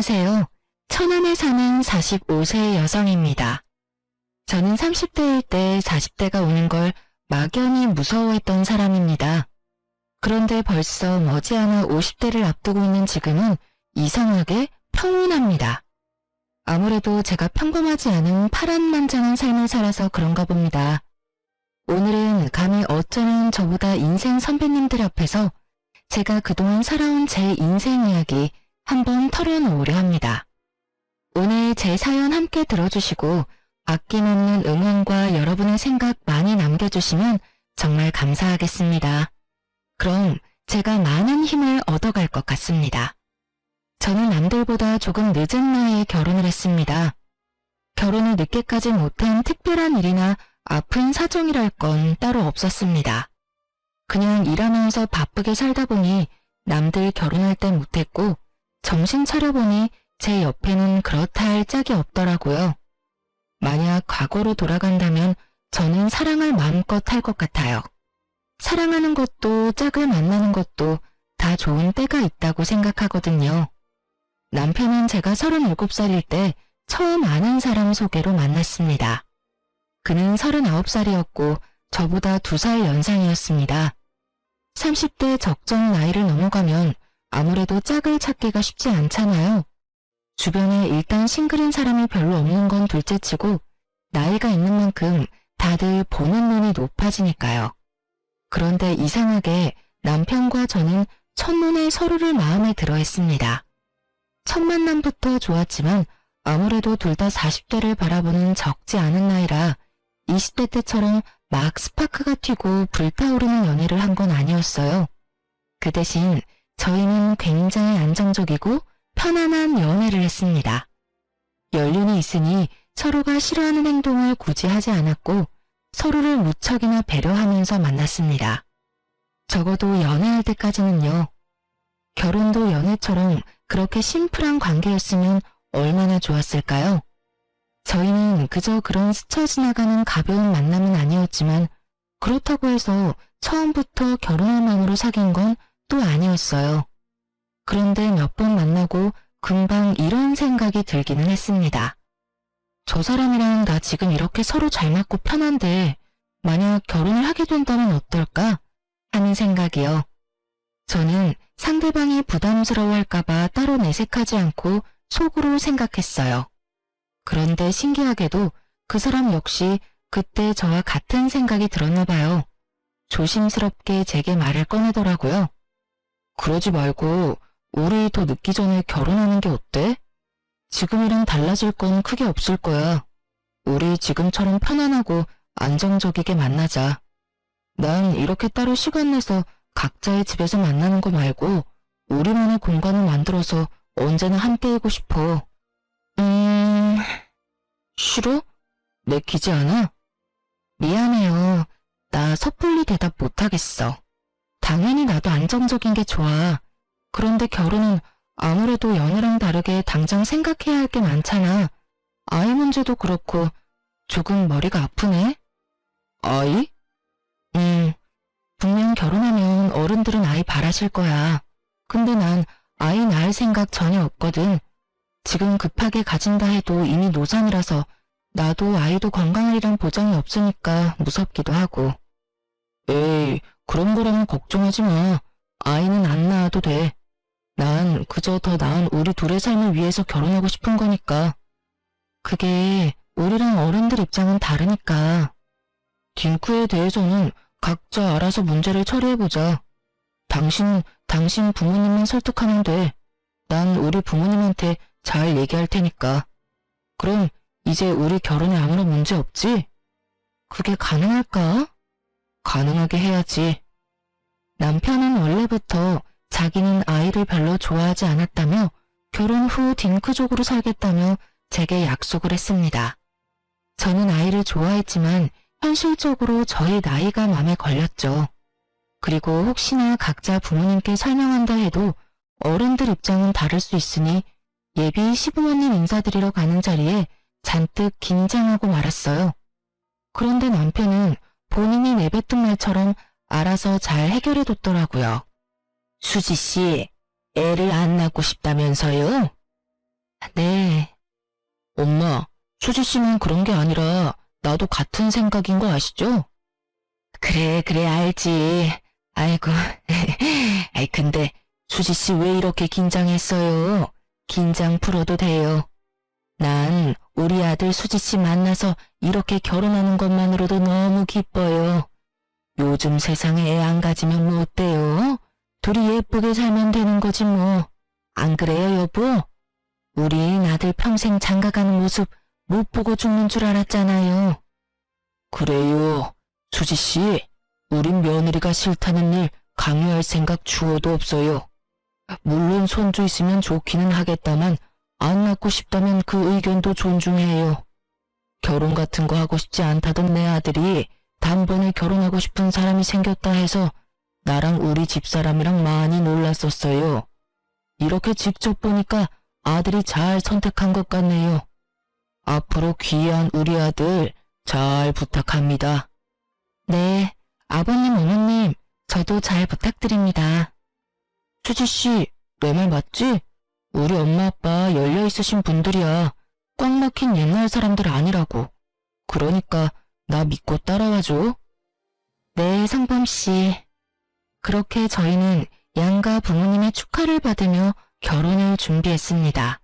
안녕하세요. 천안에 사는 45세 여성입니다. 저는 30대일 때 40대가 오는 걸 막연히 무서워했던 사람입니다. 그런데 벌써 머지않아 50대를 앞두고 있는 지금은 이상하게 평온합니다. 아무래도 제가 평범하지 않은 파란만장한 삶을 살아서 그런가 봅니다. 오늘은 감히 어쩌면 저보다 인생 선배님들 앞에서 제가 그동안 살아온 제 인생 이야기 한번 털어놓으려 합니다. 오늘 제 사연 함께 들어주시고 아낌없는 응원과 여러분의 생각 많이 남겨주시면 정말 감사하겠습니다. 그럼 제가 많은 힘을 얻어갈 것 같습니다. 저는 남들보다 조금 늦은 나이에 결혼을 했습니다. 결혼을 늦게까지 못한 특별한 일이나 아픈 사정이랄 건 따로 없었습니다. 그냥 일하면서 바쁘게 살다 보니 남들 결혼할 때 못했고 정신 차려보니 제 옆에는 그렇다 할 짝이 없더라고요. 만약 과거로 돌아간다면 저는 사랑을 마음껏 할 것 같아요. 사랑하는 것도 짝을 만나는 것도 다 좋은 때가 있다고 생각하거든요. 남편은 제가 37살일 때 처음 아는 사람 소개로 만났습니다. 그는 39살이었고 저보다 2살 연상이었습니다. 30대 적정 나이를 넘어가면 아무래도 짝을 찾기가 쉽지 않잖아요. 주변에 일단 싱글인 사람이 별로 없는 건 둘째치고 나이가 있는 만큼 다들 보는 눈이 높아지니까요. 그런데 이상하게 남편과 저는 첫눈에 서로를 마음에 들어 했습니다. 첫 만남부터 좋았지만 아무래도 둘 다 40대를 바라보는 적지 않은 나이라 20대 때처럼 막 스파크가 튀고 불타오르는 연애를 한 건 아니었어요. 그 대신 저희는 굉장히 안정적이고 편안한 연애를 했습니다. 연륜이 있으니 서로가 싫어하는 행동을 굳이 하지 않았고 서로를 무척이나 배려하면서 만났습니다. 적어도 연애할 때까지는요. 결혼도 연애처럼 그렇게 심플한 관계였으면 얼마나 좋았을까요? 저희는 그저 그런 스쳐 지나가는 가벼운 만남은 아니었지만 그렇다고 해서 처음부터 결혼할 마음으로 사귄 건 또 아니었어요. 그런데 몇 번 만나고 금방 이런 생각이 들기는 했습니다. 저 사람이랑 나 지금 이렇게 서로 잘 맞고 편한데 만약 결혼을 하게 된다면 어떨까 하는 생각이요. 저는 상대방이 부담스러워할까봐 따로 내색하지 않고 속으로 생각했어요. 그런데 신기하게도 그 사람 역시 그때 저와 같은 생각이 들었나 봐요. 조심스럽게 제게 말을 꺼내더라고요. 그러지 말고 우리 더 늦기 전에 결혼하는 게 어때? 지금이랑 달라질 건 크게 없을 거야. 우리 지금처럼 편안하고 안정적이게 만나자. 난 이렇게 따로 시간 내서 각자의 집에서 만나는 거 말고 우리만의 공간을 만들어서 언제나 함께이고 싶어. 싫어? 내키지 않아? 미안해요. 나 섣불리 대답 못하겠어. 당연히 나도 안정적인 게 좋아. 그런데 결혼은 아무래도 연애랑 다르게 당장 생각해야 할 게 많잖아. 아이 문제도 그렇고 조금 머리가 아프네. 아이? 분명 결혼하면 어른들은 아이 바라실 거야. 근데 난 아이 낳을 생각 전혀 없거든. 지금 급하게 가진다 해도 이미 노산이라서 나도 아이도 건강하리란 보장이 없으니까 무섭기도 하고. 에이, 그런 거라면 걱정하지 마. 아이는 안 낳아도 돼. 난 그저 더 나은 우리 둘의 삶을 위해서 결혼하고 싶은 거니까. 그게 우리랑 어른들 입장은 다르니까. 딩크에 대해서는 각자 알아서 문제를 처리해보자. 당신 부모님만 설득하면 돼. 난 우리 부모님한테 잘 얘기할 테니까. 그럼 이제 우리 결혼에 아무런 문제 없지? 그게 가능할까? 가능하게 해야지. 남편은 원래부터 자기는 아이를 별로 좋아하지 않았다며 결혼 후 딩크족으로 살겠다며 제게 약속을 했습니다. 저는 아이를 좋아했지만 현실적으로 저의 나이가 맘에 걸렸죠. 그리고 혹시나 각자 부모님께 설명한다 해도 어른들 입장은 다를 수 있으니 예비 시부모님 인사드리러 가는 자리에 잔뜩 긴장하고 말았어요. 그런데 남편은 본인이 내뱉은 말처럼 알아서 잘 해결해뒀더라고요. 수지씨, 애를 안 낳고 싶다면서요? 네. 엄마, 수지 씨는 그런 게 아니라 나도 같은 생각인 거 아시죠? 그래, 그래, 알지. 아이고, 아이, 근데 수지 씨 왜 이렇게 긴장했어요? 긴장 풀어도 돼요. 난 우리 아들 수지 씨 만나서 이렇게 결혼하는 것만으로도 너무 기뻐요. 요즘 세상에 애 안 가지면 뭐 어때요? 둘이 예쁘게 살면 되는 거지 뭐. 안 그래요, 여보? 우리 아들 평생 장가가는 모습 못 보고 죽는 줄 알았잖아요. 그래요. 수지 씨, 우린 며느리가 싫다는 일 강요할 생각 주어도 없어요. 물론 손주 있으면 좋기는 하겠다만 안 낳고 싶다면 그 의견도 존중해요. 결혼 같은 거 하고 싶지 않다던 내 아들이 단번에 결혼하고 싶은 사람이 생겼다 해서 나랑 우리 집사람이랑 많이 놀랐었어요. 이렇게 직접 보니까 아들이 잘 선택한 것 같네요. 앞으로 귀한 우리 아들 잘 부탁합니다. 네, 아버님, 어머님, 저도 잘 부탁드립니다. 수지씨, 내 말 맞지? 우리 엄마 아빠 열려있으신 분들이야. 꽉 막힌 옛날 사람들 아니라고. 그러니까 나 믿고 따라와줘. 네, 성범씨. 그렇게 저희는 양가 부모님의 축하를 받으며 결혼을 준비했습니다.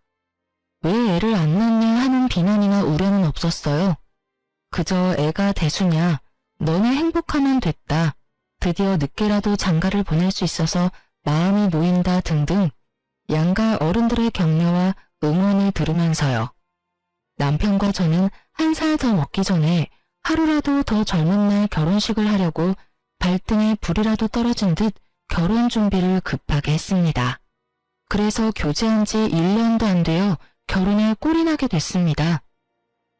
왜 애를 안 낳냐 하는 비난이나 우려는 없었어요. 그저 애가 대수냐, 너네 행복하면 됐다, 드디어 늦게라도 장가를 보낼 수 있어서 마음이 놓인다 등등 양가 어른들의 격려와 응원을 들으면서요. 남편과 저는 한 살 더 먹기 전에 하루라도 더 젊은 날 결혼식을 하려고 발등에 불이라도 떨어진 듯 결혼 준비를 급하게 했습니다. 그래서 교제한 지 1년도 안 되어 결혼에 꼴이 나게 됐습니다.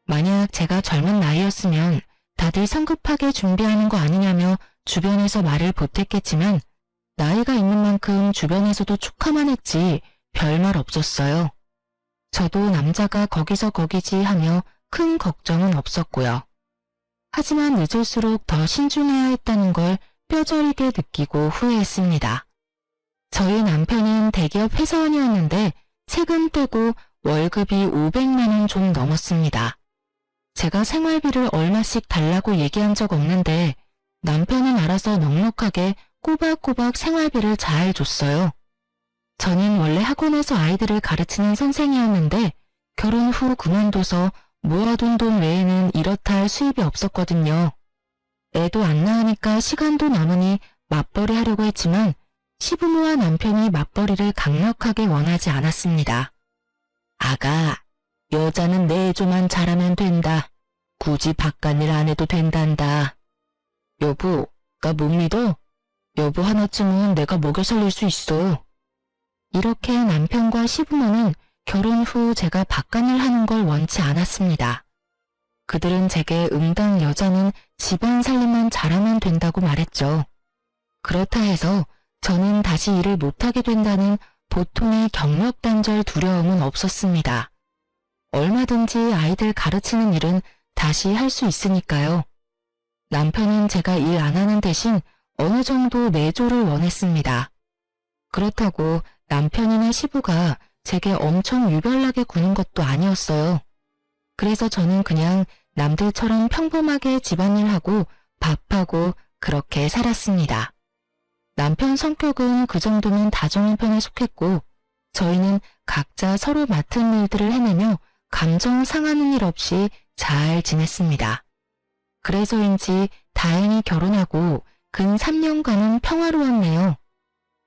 만약 제가 젊은 나이였으면 다들 성급하게 준비하는 거 아니냐며 주변에서 말을 보탰겠지만 나이가 있는 만큼 주변에서도 축하만 했지 별말 없었어요. 저도 남자가 거기서 거기지 하며 큰 걱정은 없었고요. 하지만 늦을수록 더 신중해야 했다는 걸 뼈저리게 느끼고 후회했습니다. 저희 남편은 대기업 회사원이었는데 세금 떼고 월급이 500만 원 좀 넘었습니다. 제가 생활비를 얼마씩 달라고 얘기한 적 없는데 남편은 알아서 넉넉하게 꼬박꼬박 생활비를 잘 줬어요. 저는 원래 학원에서 아이들을 가르치는 선생이었는데 결혼 후 그만둬서 모아둔 돈 외에는 이렇다 할 수입이 없었거든요. 애도 안 낳으니까 시간도 남으니 맞벌이 하려고 했지만 시부모와 남편이 맞벌이를 강력하게 원하지 않았습니다. 아가, 여자는 내 애조만 잘하면 된다. 굳이 바깥일 안 해도 된단다. 여보, 나 못 믿어? 여보 하나쯤은 내가 먹여 살릴 수 있어. 이렇게 남편과 시부모는 결혼 후 제가 바깥일 하는 걸 원치 않았습니다. 그들은 제게 응당 여자는 집안 살림만 잘하면 된다고 말했죠. 그렇다 해서 저는 다시 일을 못하게 된다는 보통의 경력단절 두려움은 없었습니다. 얼마든지 아이들 가르치는 일은 다시 할 수 있으니까요. 남편은 제가 일 안 하는 대신 어느 정도 내조를 원했습니다. 그렇다고 남편이나 시부가 제게 엄청 유별나게 구는 것도 아니었어요. 그래서 저는 그냥 남들처럼 평범하게 집안일하고 밥하고 그렇게 살았습니다. 남편 성격은 그 정도면 다정한 편에 속했고 저희는 각자 서로 맡은 일들을 해내며 감정 상하는 일 없이 잘 지냈습니다. 그래서인지 다행히 결혼하고 근 3년간은 평화로웠네요.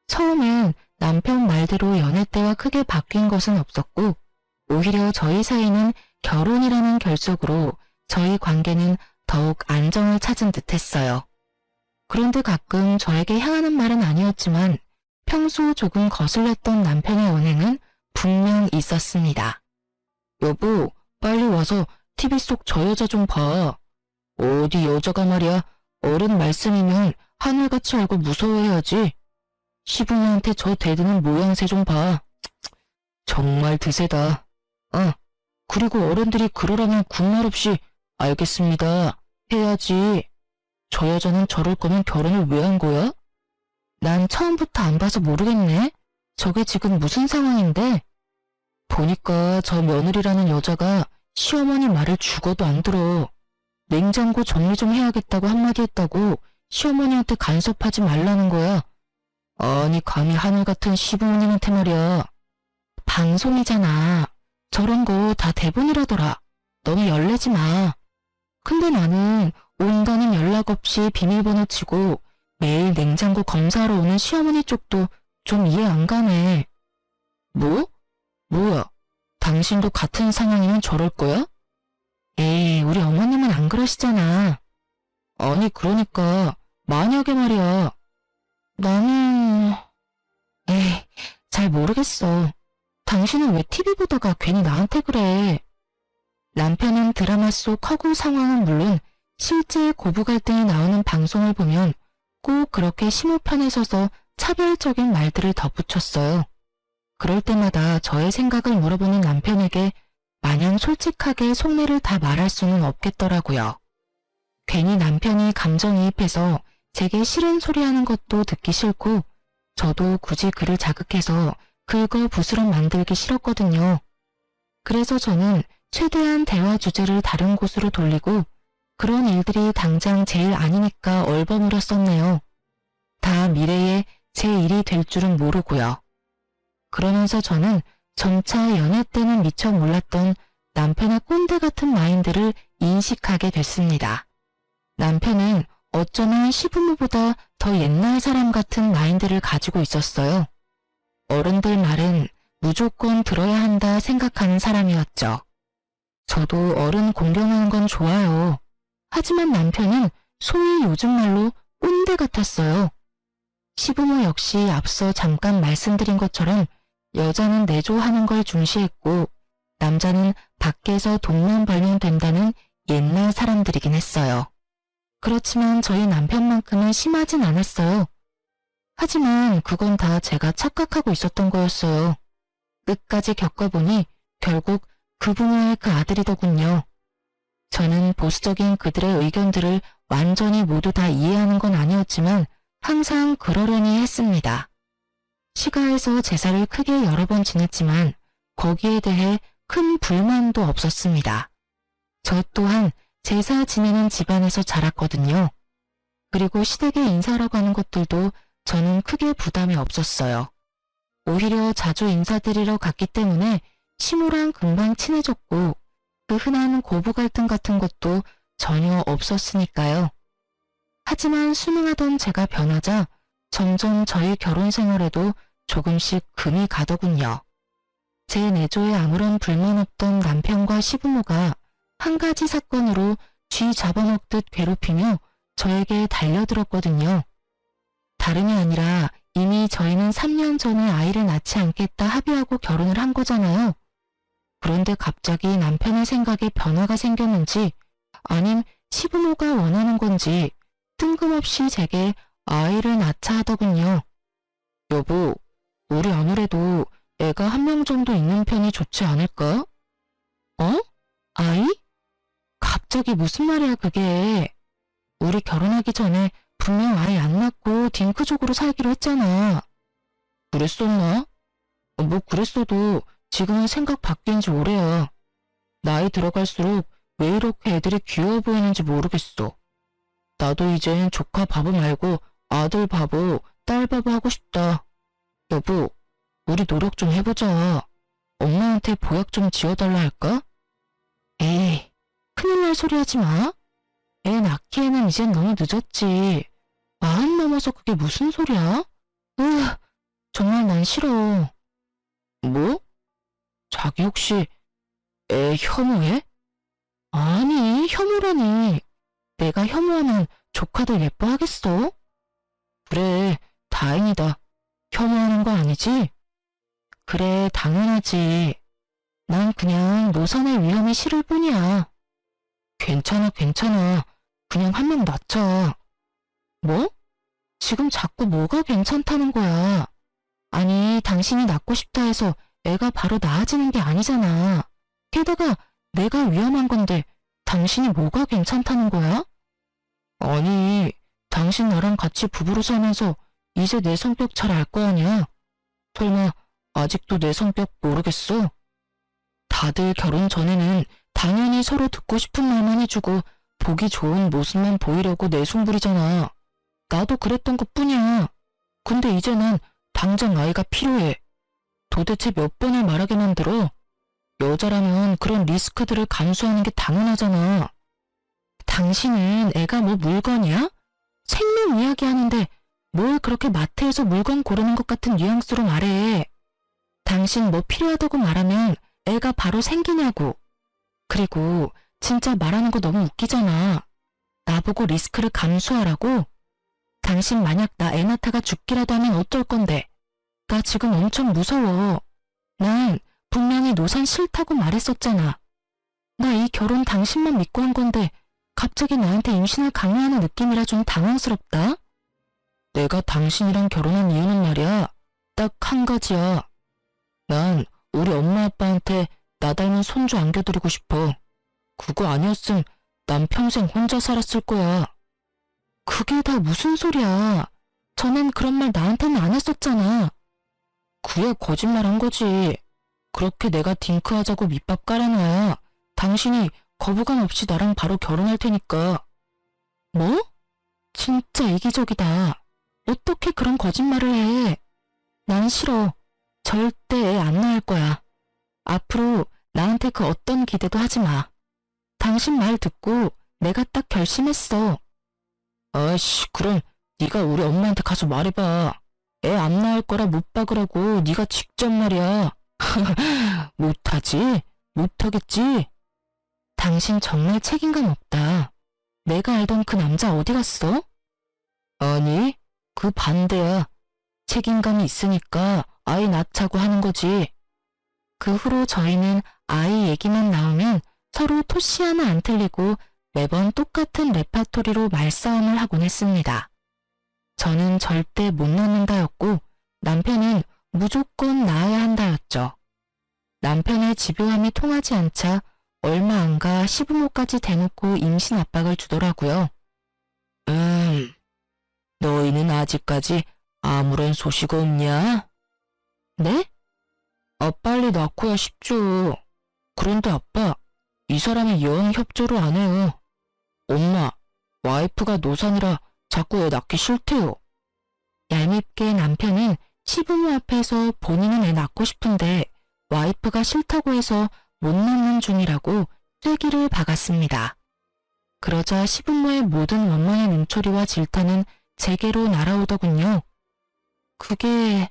처음엔 남편 말대로 연애 때와 크게 바뀐 것은 없었고 오히려 저희 사이는 결혼이라는 결속으로 저희 관계는 더욱 안정을 찾은 듯했어요. 그런데 가끔 저에게 향하는 말은 아니었지만 평소 조금 거슬렸던 남편의 언행은 분명 있었습니다. 여보, 빨리 와서 TV 속 저 여자 좀 봐. 어디 여자가 말이야. 어른 말씀이면 하늘같이 알고 무서워해야지. 시부모한테 저 대드는 모양새 좀 봐. 정말 드세다. 그리고 어른들이 그러라면 군말 없이 알겠습니다. 해야지. 저 여자는 저럴 거면 결혼을 왜 한 거야? 난 처음부터 안 봐서 모르겠네. 저게 지금 무슨 상황인데? 보니까 저 며느리라는 여자가 시어머니 말을 죽어도 안 들어. 냉장고 정리 좀 해야겠다고 한마디 했다고 시어머니한테 간섭하지 말라는 거야. 아니 감히 하늘 같은 시부모님한테 말이야. 방송이잖아. 저런 거 다 대본이라더라. 너무 열내지 마. 근데 나는 온다는 연락 없이 비밀번호 치고 매일 냉장고 검사하러 오는 시어머니 쪽도 좀 이해 안 가네. 뭐? 뭐야? 당신도 같은 상황이면 저럴 거야? 에이, 우리 어머님은 안 그러시잖아. 아니, 그러니까 만약에 말이야. 나는... 에이, 잘 모르겠어. 당신은 왜 TV 보다가 괜히 나한테 그래? 남편은 드라마 속 허구 상황은 물론 실제 고부 갈등이 나오는 방송을 보면 꼭 그렇게 심호편에 서서 차별적인 말들을 덧붙였어요. 그럴 때마다 저의 생각을 물어보는 남편에게 마냥 솔직하게 속내를 다 말할 수는 없겠더라고요. 괜히 남편이 감정이입해서 제게 싫은 소리 하는 것도 듣기 싫고 저도 굳이 그를 자극해서 긁어부스럼 만들기 싫었거든요. 그래서 저는 최대한 대화 주제를 다른 곳으로 돌리고 그런 일들이 당장 제 일 아니니까 얼버무렸었네요. 다 미래에 제 일이 될 줄은 모르고요. 그러면서 저는 점차 연애 때는 미처 몰랐던 남편의 꼰대 같은 마인드를 인식하게 됐습니다. 남편은 어쩌면 시부모보다 더 옛날 사람 같은 마인드를 가지고 있었어요. 어른들 말은 무조건 들어야 한다 생각하는 사람이었죠. 저도 어른 공경하는 건 좋아요. 하지만 남편은 소위 요즘 말로 꼰대 같았어요. 시부모 역시 앞서 잠깐 말씀드린 것처럼 여자는 내조하는 걸 중시했고 남자는 밖에서 돈만 벌면 된다는 옛날 사람들이긴 했어요. 그렇지만 저희 남편만큼은 심하진 않았어요. 하지만 그건 다 제가 착각하고 있었던 거였어요. 끝까지 겪어보니 결국 그 부모의 그 아들이더군요. 저는 보수적인 그들의 의견들을 완전히 모두 다 이해하는 건 아니었지만 항상 그러려니 했습니다. 시가에서 제사를 크게 여러 번 지냈지만 거기에 대해 큰 불만도 없었습니다. 저 또한 제사 지내는 집안에서 자랐거든요. 그리고 시댁에 인사라고 하는 것들도 저는 크게 부담이 없었어요. 오히려 자주 인사드리러 갔기 때문에 시모랑 금방 친해졌고 그 흔한 고부 갈등 같은 것도 전혀 없었으니까요. 하지만 순응하던 제가 변하자 점점 저희 결혼 생활에도 조금씩 금이 가더군요. 제 내조에 아무런 불만 없던 남편과 시부모가 한 가지 사건으로 쥐 잡아먹듯 괴롭히며 저에게 달려들었거든요. 다름이 아니라 이미 저희는 3년 전에 아이를 낳지 않겠다 합의하고 결혼을 한 거잖아요. 그런데 갑자기 남편의 생각에 변화가 생겼는지 아님 시부모가 원하는 건지 뜬금없이 제게 아이를 낳자 하더군요. 여보, 우리 아무래도 애가 한 명 정도 있는 편이 좋지 않을까? 어? 아이? 갑자기 무슨 말이야 그게. 우리 결혼하기 전에 분명 아이 안 낳고 딩크족으로 살기로 했잖아. 그랬었나? 뭐 그랬어도 지금은 생각 바뀐 지 오래야. 나이 들어갈수록 왜 이렇게 애들이 귀여워 보이는지 모르겠어. 나도 이젠 조카 바보 말고 아들 바보, 딸 바보 하고 싶다. 여보, 우리 노력 좀 해보자. 엄마한테 보약 좀 지어달라 할까? 에이, 큰일 날 소리 하지 마. 애 낳기에는 이젠 너무 늦었지. 40 넘어서 그게 무슨 소리야? 정말 난 싫어. 뭐? 자기 혹시 애 혐오해? 아니, 혐오라니. 내가 혐오하면 조카들 예뻐하겠어? 그래, 다행이다. 혐오하는 거 아니지? 그래, 당연하지. 난 그냥 노선의 위험이 싫을 뿐이야. 괜찮아, 괜찮아. 그냥 한 명 낳자. 뭐? 지금 자꾸 뭐가 괜찮다는 거야? 아니, 당신이 낳고 싶다 해서 애가 바로 낳아지는 게 아니잖아. 게다가 내가 위험한 건데 당신이 뭐가 괜찮다는 거야? 아니, 당신 나랑 같이 부부로 살면서 이제 내 성격 잘 알 거 아니야? 설마 아직도 내 성격 모르겠어? 다들 결혼 전에는 당연히 서로 듣고 싶은 말만 해주고 보기 좋은 모습만 보이려고 내숭부리잖아. 나도 그랬던 것뿐이야. 근데 이제 난 당장 아이가 필요해. 도대체 몇 번을 말하게 만들어? 여자라면 그런 리스크들을 감수하는 게 당연하잖아. 당신은 애가 뭐 물건이야? 생명 이야기하는데 뭘 그렇게 마트에서 물건 고르는 것 같은 뉘앙스로 말해. 당신 뭐 필요하다고 말하면 애가 바로 생기냐고. 그리고 진짜 말하는 거 너무 웃기잖아. 나보고 리스크를 감수하라고? 당신 만약 나 애 낳다가 죽기라도 하면 어쩔 건데. 나 지금 엄청 무서워. 난 분명히 노산 싫다고 말했었잖아. 나 이 결혼 당신만 믿고 한 건데 갑자기 나한테 임신을 강요하는 느낌이라 좀 당황스럽다. 내가 당신이랑 결혼한 이유는 말이야. 딱 한 가지야. 난 우리 엄마 아빠한테 나 닮은 손주 안겨드리고 싶어. 그거 아니었음 난 평생 혼자 살았을 거야. 그게 다 무슨 소리야. 전엔 그런 말 나한테는 안 했었잖아. 그야 거짓말한 거지. 그렇게 내가 딩크하자고 밑밥 깔아놔야 당신이 거부감 없이 나랑 바로 결혼할 테니까. 뭐? 진짜 이기적이다. 어떻게 그런 거짓말을 해. 난 싫어. 절대 애 안 낳을 거야. 앞으로 나한테 그 어떤 기대도 하지 마. 당신 말 듣고 내가 딱 결심했어. 아이씨, 그럼 네가 우리 엄마한테 가서 말해봐. 애 안 낳을 거라 못 박으라고 네가 직접 말이야. 못하지? 못하겠지? 당신 정말 책임감 없다. 내가 알던 그 남자 어디 갔어? 아니, 그 반대야. 책임감이 있으니까 아이 낳자고 하는 거지. 그 후로 저희는 아이 얘기만 나오면 서로 토시 하나 안 틀리고 매번 똑같은 레파토리로 말싸움을 하곤 했습니다. 저는 절대 못 낳는다였고 남편은 무조건 낳아야 한다였죠. 남편의 집요함이 통하지 않자 얼마 안 가 시부모까지 대놓고 임신 압박을 주더라고요. 너희는 아직까지 아무런 소식 없냐? 네? 빨리 낳고야 싶죠. 그런데 아빠, 이 사람이 영 협조를 안 해요. 엄마, 와이프가 노산이라 자꾸 애 낳기 싫대요. 얄밉게 남편은 시부모 앞에서 본인은 애 낳고 싶은데 와이프가 싫다고 해서 못 낳는 중이라고 쐐기를 박았습니다. 그러자 시부모의 모든 원망의 눈초리와 질타는 제게로 날아오더군요. 그게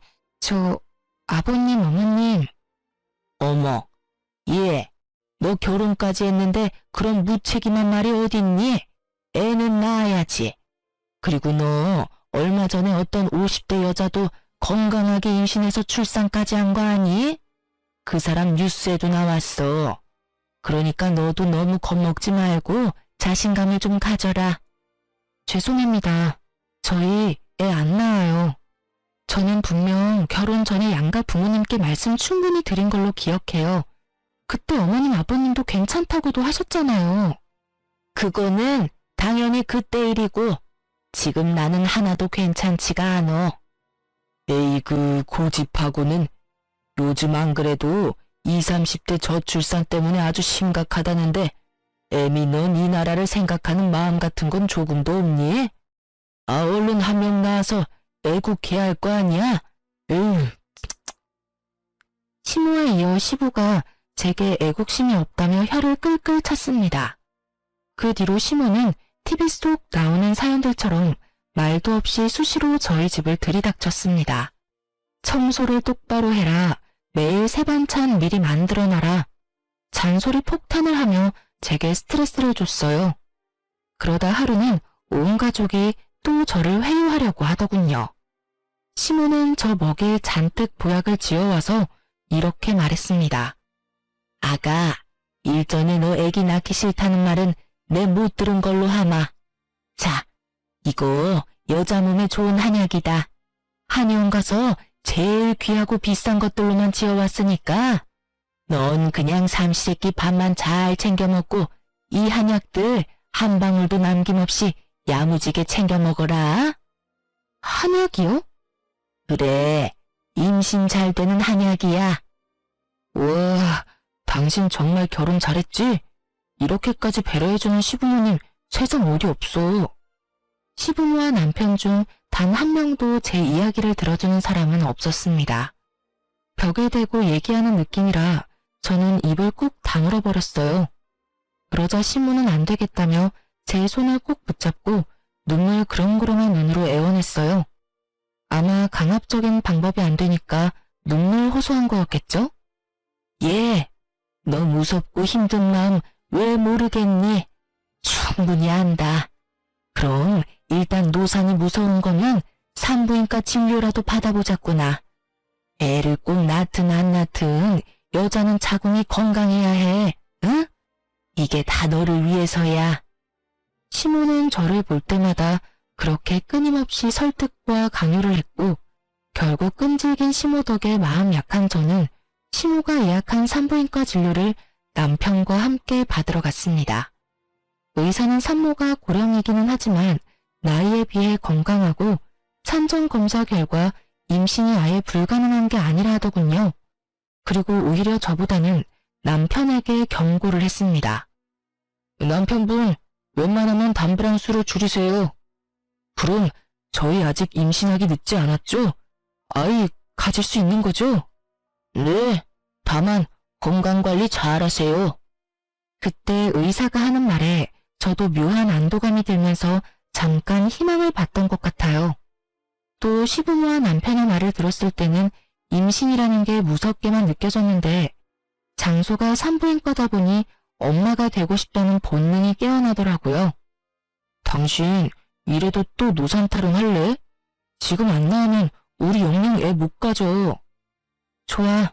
아버님, 어머님. 어머, 얘, 너 결혼까지 했는데 그런 무책임한 말이 어딨니? 애는 낳아야지. 그리고 너 얼마 전에 어떤 50대 여자도 건강하게 임신해서 출산까지 한 거 아니? 그 사람 뉴스에도 나왔어. 그러니까 너도 너무 겁먹지 말고 자신감을 좀 가져라. 죄송합니다. 저희 애 안 낳아요. 저는 분명 결혼 전에 양가 부모님께 말씀 충분히 드린 걸로 기억해요. 그때 어머님 아버님도 괜찮다고도 하셨잖아요. 그거는 당연히 그때 일이고 지금 나는 하나도 괜찮지가 않어. 에이그 고집하고는 요즘 안 그래도 20, 30대 저출산 때문에 아주 심각하다는데 애미 넌 이 나라를 생각하는 마음 같은 건 조금도 없니? 얼른 한 명 낳아서 애국해야 할 거 아니야? 시모와 이어 시부가 제게 애국심이 없다며 혀를 끌끌 찼습니다. 그 뒤로 시모는 TV 속 나오는 사연들처럼 말도 없이 수시로 저희 집을 들이닥쳤습니다. 청소를 똑바로 해라. 매일 새 반찬 미리 만들어놔라. 잔소리 폭탄을 하며 제게 스트레스를 줬어요. 그러다 하루는 온 가족이 또 저를 회유하려고 하더군요. 시모는 저 먹일 잔뜩 보약을 지어와서 이렇게 말했습니다. 아가, 일전에 너 애기 낳기 싫다는 말은 내 못 들은 걸로 하마. 자, 이거 여자 몸에 좋은 한약이다. 한의원 가서 제일 귀하고 비싼 것들로만 지어왔으니까 넌 그냥 삼시세끼 밥만 잘 챙겨 먹고 이 한약들 한 방울도 남김없이 야무지게 챙겨 먹어라. 한약이요? 그래, 임신 잘 되는 한약이야. 우와, 당신 당신 정말 결혼 잘했지? 이렇게까지 배려해주는 시부모님 세상 어디 없어. 시부모와 남편 중 단 한 명도 제 이야기를 들어주는 사람은 없었습니다. 벽에 대고 얘기하는 느낌이라 저는 입을 꾹 다물어 버렸어요. 그러자 시모는 안 되겠다며 제 손을 꼭 붙잡고 눈물 그렁그렁한 눈으로 애원했어요. 아마 강압적인 방법이 안 되니까 눈물 호소한 거였겠죠? 예, 너 무섭고 힘든 마음 왜 모르겠니? 충분히 안다. 그럼 일단 노산이 무서운 거면 산부인과 진료라도 받아보자꾸나. 애를 꼭 낳든 안 낳든 여자는 자궁이 건강해야 해. 응? 이게 다 너를 위해서야. 시모는 저를 볼 때마다 그렇게 끊임없이 설득과 강요를 했고 결국 끈질긴 시모 덕에 마음 약한 저는 시모가 예약한 산부인과 진료를 남편과 함께 받으러 갔습니다. 의사는 산모가 고령이기는 하지만 나이에 비해 건강하고 산전 검사 결과 임신이 아예 불가능한 게 아니라 하더군요. 그리고 오히려 저보다는 남편에게 경고를 했습니다. 남편분, 웬만하면 담배랑 술을 줄이세요. 그럼 저희 아직 임신하기 늦지 않았죠? 아이 가질 수 있는 거죠? 네, 다만 건강관리 잘 하세요. 그때 의사가 하는 말에 저도 묘한 안도감이 들면서 잠깐 희망을 봤던 것 같아요. 또 시부모와 남편의 말을 들었을 때는 임신이라는 게 무섭게만 느껴졌는데 장소가 산부인과다 보니 엄마가 되고 싶다는 본능이 깨어나더라고요. 당신 이래도 또 노산 타령할래? 지금 안 나오면 우리 영영 애 못 가져. 좋아.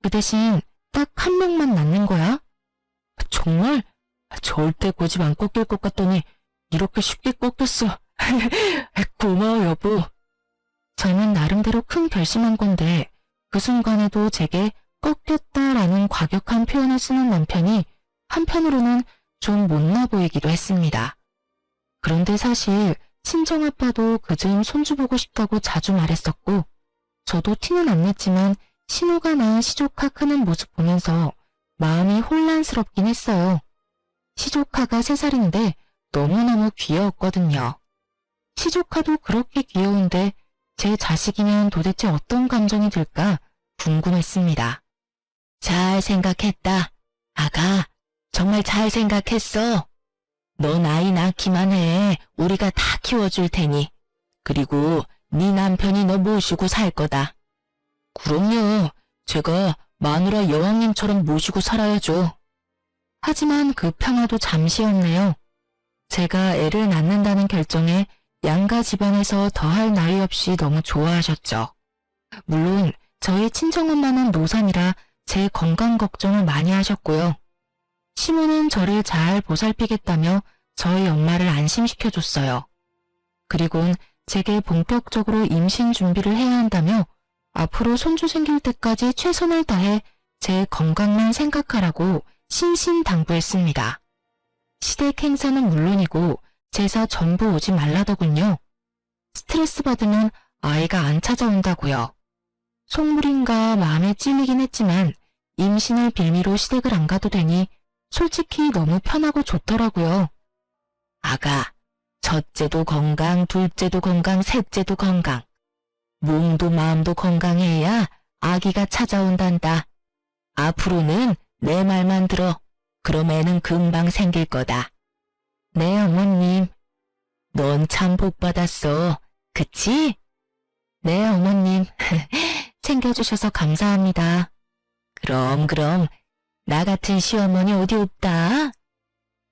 그 대신 딱 한 명만 낳는 거야? 정말? 절대 고집 안 꺾일 것 같더니 이렇게 쉽게 꺾였어. 고마워 여보. 저는 나름대로 큰 결심한 건데 그 순간에도 제게 꺾였다라는 과격한 표현을 쓰는 남편이 한편으로는 좀 못나 보이기도 했습니다. 그런데 사실 친정아빠도 그즈음 손주 보고 싶다고 자주 말했었고 저도 티는 안 냈지만 신우가 낳은 시조카 크는 모습 보면서 마음이 혼란스럽긴 했어요. 시조카가 3살인데 너무너무 귀여웠거든요. 시조카도 그렇게 귀여운데 제 자식이면 도대체 어떤 감정이 들까 궁금했습니다. 잘 생각했다. 아가, 정말 잘 생각했어. 넌 아이 낳기만 해. 우리가 다 키워줄 테니. 그리고 네 남편이 너 모시고 살 거다. 그럼요. 제가 마누라 여왕님처럼 모시고 살아야죠. 하지만 그 평화도 잠시였네요. 제가 애를 낳는다는 결정에 양가 집안에서 더할 나위 없이 너무 좋아하셨죠. 물론 저희 친정엄마는 노산이라 제 건강 걱정을 많이 하셨고요. 시모는 저를 잘 보살피겠다며 저희 엄마를 안심시켜줬어요. 그리곤 제게 본격적으로 임신 준비를 해야 한다며 앞으로 손주 생길 때까지 최선을 다해 제 건강만 생각하라고 신신당부했습니다. 시댁 행사는 물론이고 제사 전부 오지 말라더군요. 스트레스 받으면 아이가 안 찾아온다고요. 속물인가 마음에 찔리긴 했지만 임신을 빌미로 시댁을 안 가도 되니 솔직히 너무 편하고 좋더라고요. 아가, 첫째도 건강, 둘째도 건강, 셋째도 건강. 몸도 마음도 건강해야 아기가 찾아온단다. 앞으로는 내 말만 들어. 그럼 애는 금방 생길 거다. 네, 어머님. 넌 참 복 받았어. 그치? 네, 어머님. 챙겨주셔서 감사합니다. 그럼. 나 같은 시어머니 어디 없다.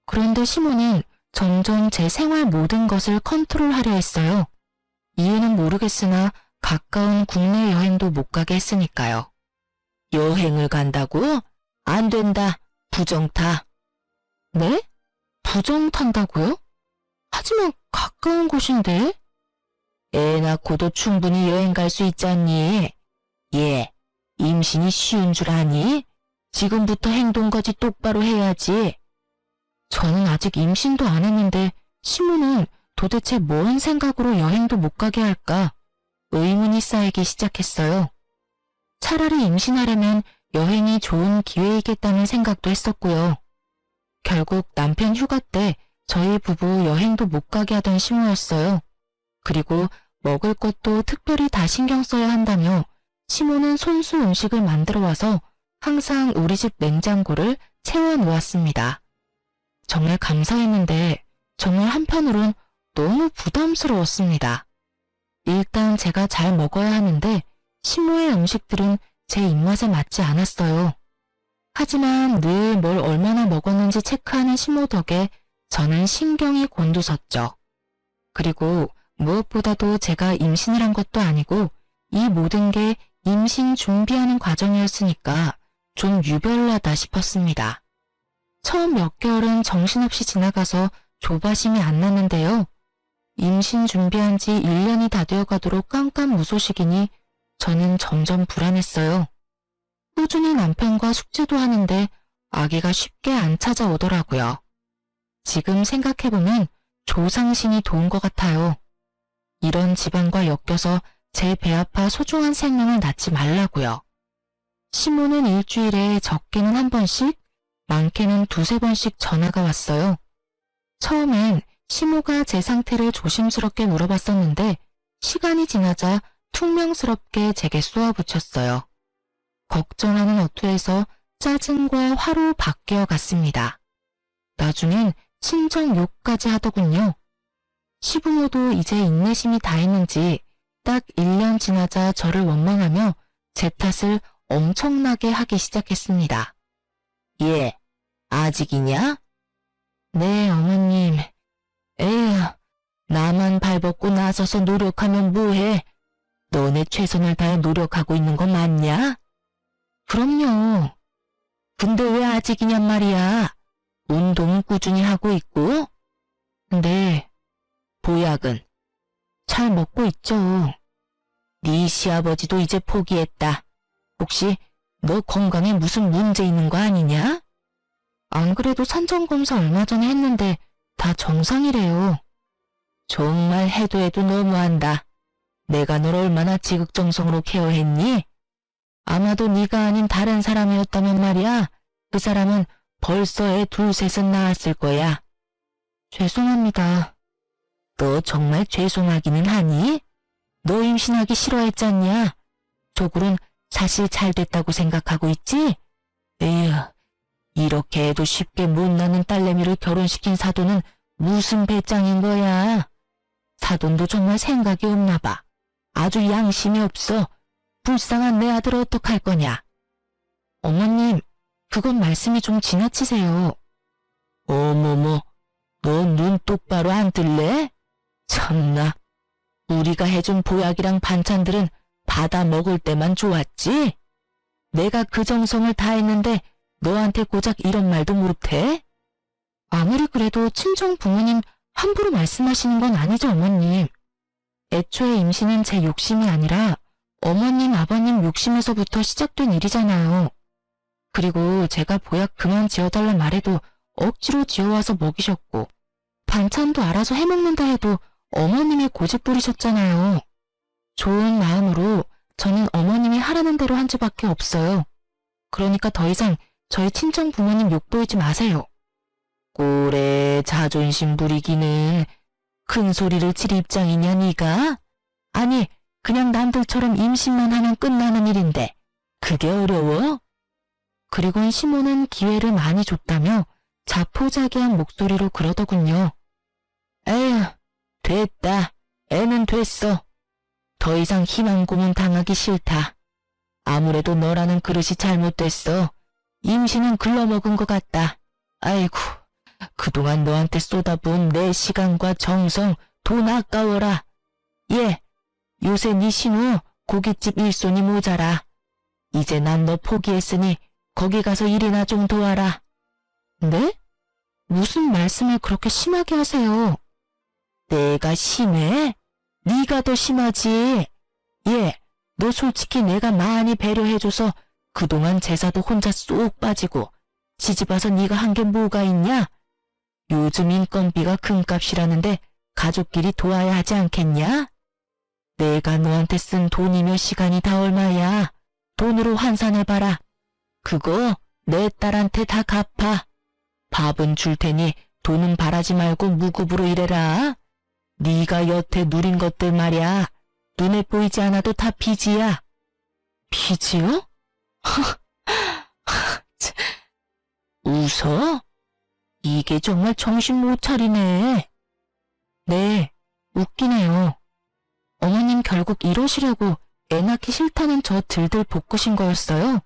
그런데 시모는 점점 제 생활 모든 것을 컨트롤하려 했어요. 이유는 모르겠으나 가까운 국내 여행도 못 가게 했으니까요. 여행을 간다고? 안 된다. 부정타. 네? 부정탄다고요? 하지만 가까운 곳인데? 애 낳고도 충분히 여행 갈 수 있잖니. 예, 임신이 쉬운 줄 아니? 지금부터 행동거지 똑바로 해야지. 저는 아직 임신도 안 했는데 시모는 도대체 뭔 생각으로 여행도 못 가게 할까? 의문이 쌓이기 시작했어요. 차라리 임신하려면 여행이 좋은 기회이겠다는 생각도 했었고요. 결국 남편 휴가 때 저희 부부 여행도 못 가게 하던 시모였어요. 그리고 먹을 것도 특별히 다 신경 써야 한다며 시모는 손수 음식을 만들어 와서 항상 우리 집 냉장고를 채워 놓았습니다. 정말 감사했는데 정말 한편으론 너무 부담스러웠습니다. 일단 제가 잘 먹어야 하는데 시모의 음식들은 제 입맛에 맞지 않았어요. 하지만 늘 뭘 얼마나 먹었는지 체크하는 시모 덕에 저는 신경이 곤두섰죠. 그리고 무엇보다도 제가 임신을 한 것도 아니고 이 모든 게 임신 준비하는 과정이었으니까 좀 유별나다 싶었습니다. 처음 몇 개월은 정신없이 지나가서 조바심이 안 났는데요. 임신 준비한 지 1년이 다 되어가도록 깜깜무소식이니 저는 점점 불안했어요. 꾸준히 남편과 숙제도 하는데 아기가 쉽게 안 찾아오더라고요. 지금 생각해보면 조상신이 도운 것 같아요. 이런 집안과 엮여서 제 배 아파 소중한 생명을 낳지 말라고요. 시모는 일주일에 적게는 한 번씩, 많게는 두세 번씩 전화가 왔어요. 처음엔 시모가 제 상태를 조심스럽게 물어봤었는데 시간이 지나자 퉁명스럽게 제게 쏘아붙였어요. 걱정하는 어투에서 짜증과 화로 바뀌어 갔습니다. 나중엔 친정 욕까지 하더군요. 시부모도 이제 인내심이 다했는지 딱 1년 지나자 저를 원망하며 제 탓을 엄청나게 하기 시작했습니다. 예, 아직이냐? 네, 어머님. 에휴, 나만 발벗고 나서서 노력하면 뭐해? 너네 최선을 다해 노력하고 있는 거 맞냐? 그럼요. 근데 왜 아직이냔 말이야? 운동은 꾸준히 하고 있고? 네. 보약은? 잘 먹고 있죠. 네 시아버지도 이제 포기했다. 혹시 너 건강에 무슨 문제 있는 거 아니냐? 안 그래도 산전검사 얼마 전에 했는데 다 정상이래요. 정말 해도 해도 너무한다. 내가 널 얼마나 지극정성으로 케어했니? 아마도 네가 아닌 다른 사람이었다면 말이야. 그 사람은 벌써 애 둘셋은 낳았을 거야. 죄송합니다. 너 정말 죄송하기는 하니? 너 임신하기 싫어했잖냐? 속으론 사실 잘 됐다고 생각하고 있지? 에휴, 이렇게 해도 쉽게 못 낳는 딸내미를 결혼시킨 사돈은 무슨 배짱인 거야? 사돈도 정말 생각이 없나 봐. 아주 양심이 없어. 불쌍한 내 아들 어떡할 거냐? 어머님, 그건 말씀이 좀 지나치세요. 어머머, 너 눈 똑바로 안 뜰래? 참나, 우리가 해준 보약이랑 반찬들은 받아 먹을 때만 좋았지? 내가 그 정성을 다했는데 너한테 고작 이런 말도 못해? 아무리 그래도 친정 부모님 함부로 말씀하시는 건 아니죠, 어머님. 애초에 임신은 제 욕심이 아니라 어머님, 아버님 욕심에서부터 시작된 일이잖아요. 그리고 제가 보약 그만 지어달라 말해도 억지로 지어와서 먹이셨고 반찬도 알아서 해먹는다 해도 어머님이 고집 부리셨잖아요. 좋은 마음으로 저는 어머님이 하라는 대로 한 수밖에 없어요. 그러니까 더 이상 저희 친정 부모님 욕 보이지 마세요. 꼴에 자존심 부리기는 큰 소리를 칠 입장이냐 네가? 아니 그냥 남들처럼 임신만 하면 끝나는 일인데 그게 어려워? 그리곤 시모는 기회를 많이 줬다며 자포자기한 목소리로 그러더군요. 에휴, 됐다. 애는 됐어. 더 이상 희망 고문 당하기 싫다. 아무래도 너라는 그릇이 잘못됐어. 임신은 글러먹은 것 같다. 아이고, 그동안 너한테 쏟아부은 내 시간과 정성, 돈 아까워라. 예, 요새 네 신우 고깃집 일손이 모자라. 이제 난 너 포기했으니 거기 가서 일이나 좀 도와라. 네? 무슨 말씀을 그렇게 심하게 하세요? 내가 심해? 네가 더 심하지. 예, 너 솔직히 내가 많이 배려해줘서 그동안 제사도 혼자 쏙 빠지고 시집와서 네가 한 게 뭐가 있냐? 요즘 인건비가 금값이라는데 가족끼리 도와야 하지 않겠냐? 내가 너한테 쓴 돈이며 시간이 다 얼마야? 돈으로 환산해봐라. 그거 내 딸한테 다 갚아. 밥은 줄 테니 돈은 바라지 말고 무급으로 일해라. 네가 여태 누린 것들 말이야. 눈에 보이지 않아도 다 빚이야. 빚이요? 웃어? 이게 정말 정신 못 차리네. 네, 웃기네요. 어머님 결국 이러시려고 애 낳기 싫다는 저 들들 볶으신 거였어요?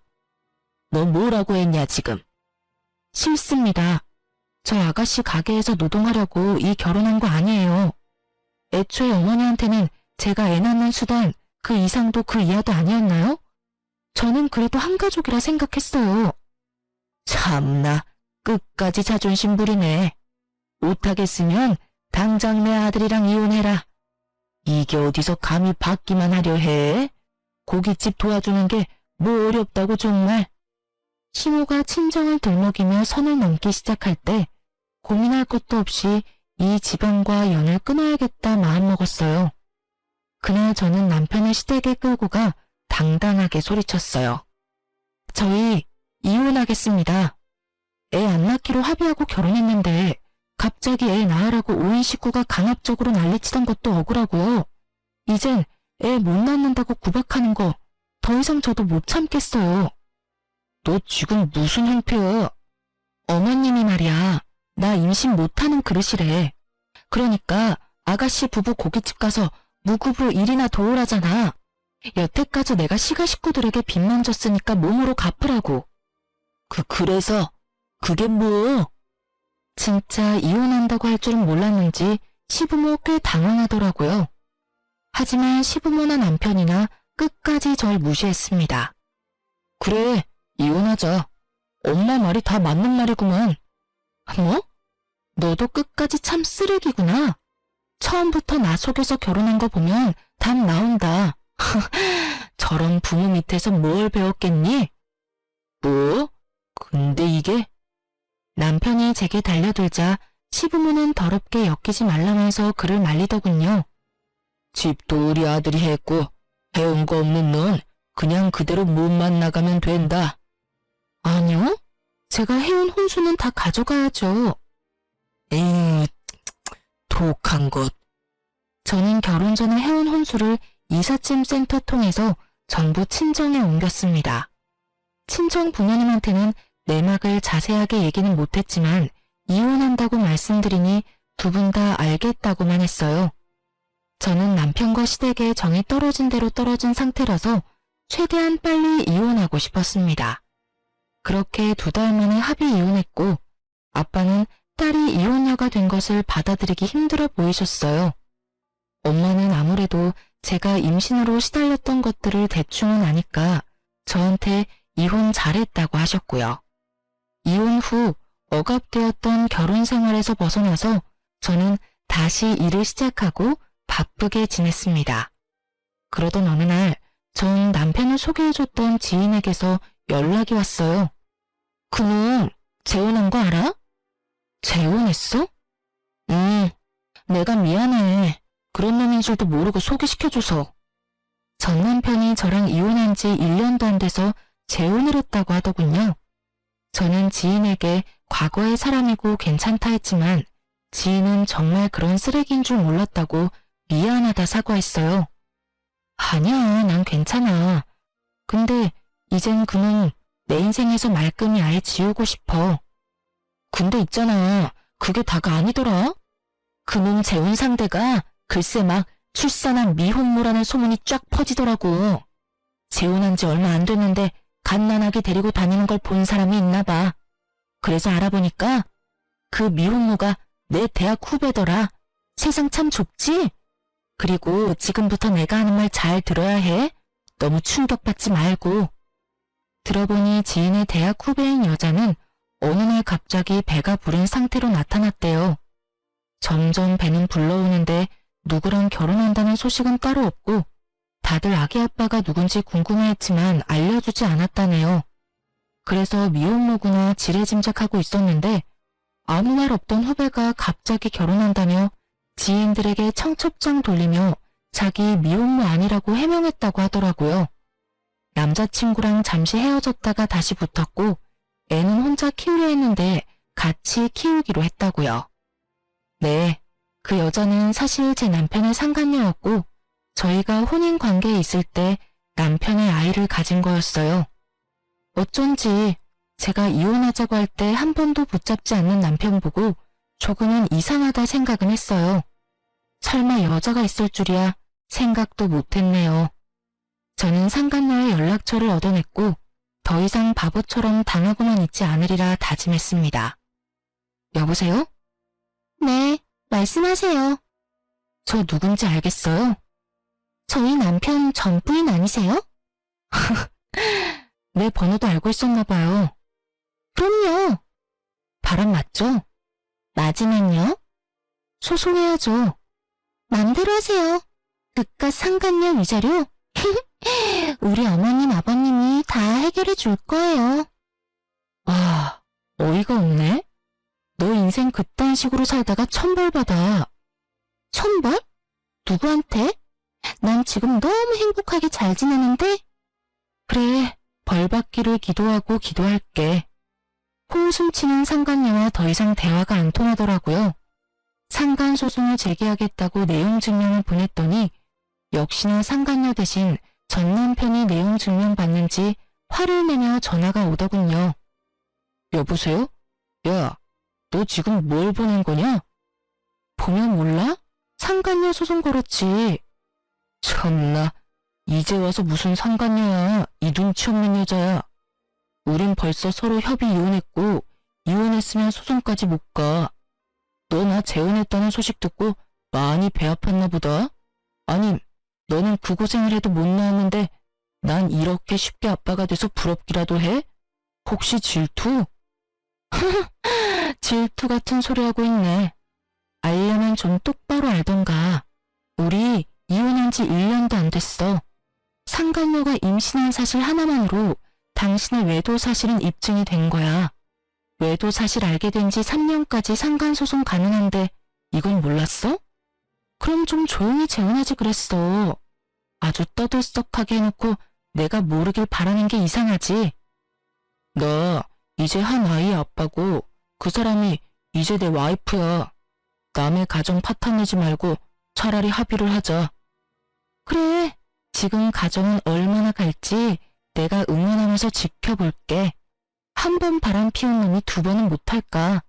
너 뭐라고 했냐 지금? 싫습니다. 저 아가씨 가게에서 노동하려고 이 결혼한 거 아니에요. 애초에 어머니한테는 제가 애 낳는 수단 그 이상도 그 이하도 아니었나요? 저는 그래도 한 가족이라 생각했어요. 참나, 끝까지 자존심 부리네. 못하겠으면 당장 내 아들이랑 이혼해라. 이게 어디서 감히 받기만 하려 해? 고깃집 도와주는 게 뭐 어렵다고 정말. 시모가 친정을 들먹이며 선을 넘기 시작할 때 고민할 것도 없이 이 집안과 연을 끊어야겠다 마음먹었어요. 그날 저는 남편을 시댁에 끌고 가 당당하게 소리쳤어요. 저희 이혼하겠습니다. 애 안 낳기로 합의하고 결혼했는데 갑자기 애 낳으라고 온 식구가 강압적으로 난리치던 것도 억울하고요. 이젠 애 못 낳는다고 구박하는 거 더 이상 저도 못 참겠어요. 너 지금 무슨 형태야? 어머님이 말이야. 나 임신 못하는 그릇이래. 그러니까 아가씨 부부 고깃집 가서 무급으로 일이나 도우라잖아. 여태까지 내가 시가 식구들에게 빚만 졌으니까 몸으로 갚으라고. 그래서 그게 뭐? 진짜 이혼한다고 할 줄은 몰랐는지 시부모 꽤 당황하더라고요. 하지만 시부모나 남편이나 끝까지 절 무시했습니다. 그래, 이혼하자. 엄마 말이 다 맞는 말이구만. 뭐? 너도 끝까지 참 쓰레기구나. 처음부터 나 속여서 결혼한 거 보면 답 나온다. 저런 부모 밑에서 뭘 배웠겠니? 뭐? 근데 이게? 남편이 제게 달려들자 시부모는 더럽게 엮이지 말라면서 그를 말리더군요. 집도 우리 아들이 했고 해온 거 없는 넌 그냥 그대로 몸만 나가면 된다. 아니요. 제가 해온 혼수는 다 가져가야죠. 에이, 독한 것. 저는 결혼 전에 해온 혼수를 이삿짐 센터 통해서 전부 친정에 옮겼습니다. 친정 부모님한테는 내막을 자세하게 얘기는 못했지만 이혼한다고 말씀드리니 두 분 다 알겠다고만 했어요. 저는 남편과 시댁에 정이 떨어진 대로 떨어진 상태라서 최대한 빨리 이혼하고 싶었습니다. 그렇게 2달 만에 합의 이혼했고 아빠는 딸이 이혼녀가 된 것을 받아들이기 힘들어 보이셨어요. 엄마는 아무래도 제가 임신으로 시달렸던 것들을 대충은 아니까 저한테 이혼 잘했다고 하셨고요. 이혼 후 억압되었던 결혼 생활에서 벗어나서 저는 다시 일을 시작하고 바쁘게 지냈습니다. 그러던 어느 날 전 남편을 소개해줬던 지인에게서 연락이 왔어요. 그놈 재혼한 거 알아? 재혼했어? 내가 미안해. 그런 놈인 줄도 모르고 소개시켜줘서. 전 남편이 저랑 이혼한 지 1년도 안 돼서 재혼을 했다고 하더군요. 저는 지인에게 과거의 사람이고 괜찮다 했지만 지인은 정말 그런 쓰레기인 줄 몰랐다고 미안하다 사과했어요. 아니야, 난 괜찮아. 근데 이젠 그놈 내 인생에서 말끔히 아예 지우고 싶어. 근데 있잖아, 그게 다가 아니더라. 그놈 재혼 상대가 글쎄 막 출산한 미혼모라는 소문이 쫙 퍼지더라고. 재혼한 지 얼마 안 됐는데 갓난아기 데리고 다니는 걸 본 사람이 있나 봐. 그래서 알아보니까 그 미혼모가 내 대학 후배더라. 세상 참 좁지? 그리고 지금부터 내가 하는 말 잘 들어야 해. 너무 충격받지 말고. 들어보니 지인의 대학 후배인 여자는 어느 날 갑자기 배가 부른 상태로 나타났대요. 점점 배는 불러오는데 누구랑 결혼한다는 소식은 따로 없고 다들 아기 아빠가 누군지 궁금해했지만 알려주지 않았다네요. 그래서 미혼모구나 지레짐작하고 있었는데 아무 말 없던 후배가 갑자기 결혼한다며 지인들에게 청첩장 돌리며 자기 미혼모 아니라고 해명했다고 하더라고요. 남자친구랑 잠시 헤어졌다가 다시 붙었고 애는 혼자 키우려 했는데 같이 키우기로 했다고요. 네, 그 여자는 사실 제 남편의 상간녀였고 저희가 혼인 관계에 있을 때 남편의 아이를 가진 거였어요. 어쩐지 제가 이혼하자고 할 때 한 번도 붙잡지 않는 남편 보고 조금은 이상하다 생각은 했어요. 설마 여자가 있을 줄이야 생각도 못했네요. 저는 상간녀의 연락처를 얻어냈고 더 이상 바보처럼 당하고만 있지 않으리라 다짐했습니다. 여보세요? 네, 말씀하세요. 저 누군지 알겠어요? 저희 남편 전 부인 아니세요? 내 번호도 알고 있었나 봐요. 그럼요. 바람 맞죠? 맞으면요? 소송해야죠. 맘대로 하세요. 그깟 상간녀 위자료? 우리 어머님 아버님이 다 해결해 줄 거예요. 와, 어이가 없네. 너 인생 그딴 식으로 살다가 천벌 받아. 천벌? 누구한테? 난 지금 너무 행복하게 잘 지내는데? 그래, 벌 받기를 기도하고 기도할게. 코웃음 치는 상간녀와 더 이상 대화가 안 통하더라고요. 상간 소송을 제기하겠다고 내용 증명을 보냈더니 역시나 상간녀 대신 전 남편이 내용 증명 받는지 화를 내며 전화가 오더군요. 여보세요? 야, 너 지금 뭘 보낸 거냐? 보면 몰라? 상간녀 소송 걸었지. 참나, 이제 와서 무슨 상간녀야. 이 눈치 없는 여자야. 우린 벌써 서로 협의 이혼했고 이혼했으면 소송까지 못 가. 너 나 재혼했다는 소식 듣고 많이 배 아팠나 보다. 아님 너는 그 고생을 해도 못 낳았는데 난 이렇게 쉽게 아빠가 돼서 부럽기라도 해? 혹시 질투? 질투 같은 소리 하고 있네. 알려면 좀 똑바로 알던가. 우리 이혼한 지 1년도 안 됐어. 상간녀가 임신한 사실 하나만으로 당신의 외도 사실은 입증이 된 거야. 외도 사실 알게 된 지 3년까지 상간소송 가능한데 이건 몰랐어? 그럼 좀 조용히 재혼하지 그랬어. 아주 떠들썩하게 해놓고 내가 모르길 바라는 게 이상하지. 나 이제 한 아이의 아빠고 그 사람이 이제 내 와이프야. 남의 가정 파탄내지 말고 차라리 합의를 하자. 그래, 지금 가정은 얼마나 갈지 내가 응원하면서 지켜볼게. 한 번 바람 피운 놈이 두 번은 못할까.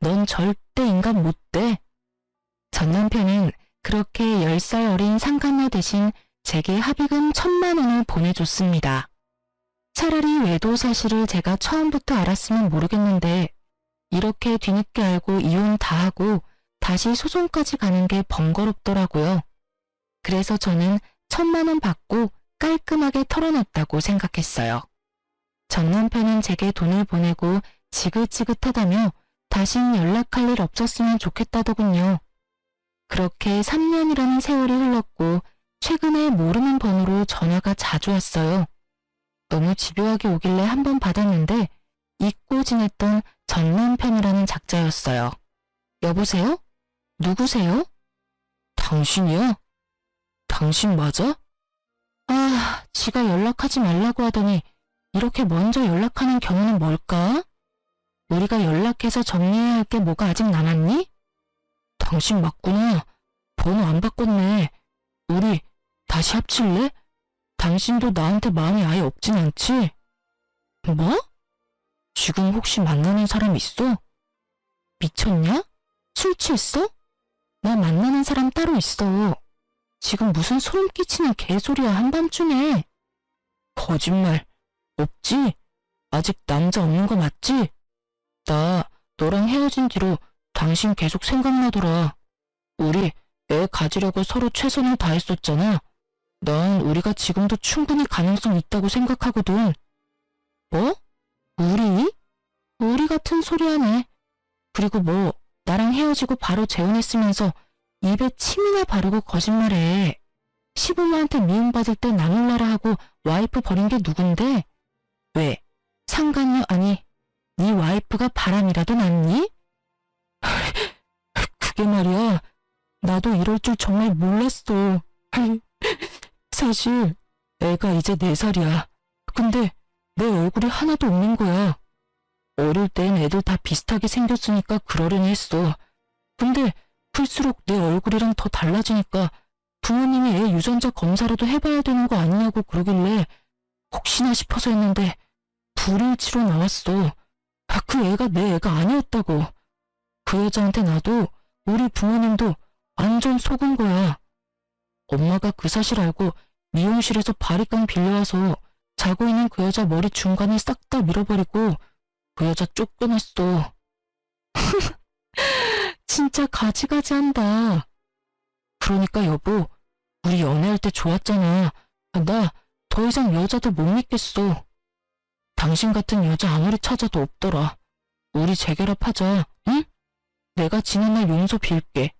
넌 절대 인간 못 돼. 전 남편은 그렇게 10살 어린 상간녀 대신 제게 합의금 1,000만 원을 보내줬습니다. 차라리 외도 사실을 제가 처음부터 알았으면 모르겠는데 이렇게 뒤늦게 알고 이혼 다 하고 다시 소송까지 가는 게 번거롭더라고요. 그래서 저는 1,000만 원 받고 깔끔하게 털어놨다고 생각했어요. 전 남편은 제게 돈을 보내고 지긋지긋하다며 다신 연락할 일 없었으면 좋겠다더군요. 그렇게 3년이라는 세월이 흘렀고 최근에 모르는 번호로 전화가 자주 왔어요. 너무 집요하게 오길래 한 번 받았는데 잊고 지냈던 전 남편이라는 작자였어요. 여보세요? 누구세요? 당신이야? 당신 맞아? 아, 지가 연락하지 말라고 하더니 이렇게 먼저 연락하는 경우는 뭘까? 우리가 연락해서 정리해야 할 게 뭐가 아직 남았니? 당신 맞구나. 번호 안 바꿨네. 우리 다시 합칠래? 당신도 나한테 마음이 아예 없진 않지? 뭐? 지금 혹시 만나는 사람 있어? 미쳤냐? 술 취했어? 나 만나는 사람 따로 있어. 지금 무슨 소름 끼치는 개소리야 한밤중에. 거짓말. 없지? 아직 남자 없는 거 맞지? 나 너랑 헤어진 뒤로 당신 계속 생각나더라. 우리 애 가지려고 서로 최선을 다했었잖아. 난 우리가 지금도 충분히 가능성 있다고 생각하거든. 뭐? 우리? 우리 같은 소리 하네. 그리고 뭐 나랑 헤어지고 바로 재혼했으면서 입에 침이나 바르고 거짓말해. 시부모한테 미움받을 때 나 몰라라 하고 와이프 버린 게 누군데? 왜? 상간녀 아니 네 와이프가 바람이라도 났니? 그게 말이야. 나도 이럴 줄 정말 몰랐어. 사실 애가 이제 4살이야. 근데 내 얼굴이 하나도 없는 거야. 어릴 땐 애들 다 비슷하게 생겼으니까 그러려니 했어. 근데 클수록 내 얼굴이랑 더 달라지니까 부모님이 애 유전자 검사라도 해봐야 되는 거 아니냐고 그러길래 혹시나 싶어서 했는데 불일치로 나왔어. 그 애가 내 애가 아니었다고. 그 여자한테 나도 우리 부모님도 완전 속은 거야. 엄마가 그 사실 알고 미용실에서 바리깡 빌려와서 자고 있는 그 여자 머리 중간을 싹 다 밀어버리고 그 여자 쫓겨났어. 진짜 가지가지한다. 그러니까 여보, 우리 연애할 때 좋았잖아. 나 더 이상 여자도 못 믿겠어. 당신 같은 여자 아무리 찾아도 없더라. 우리 재결합하자, 응? 내가 지난날 용서 빌게.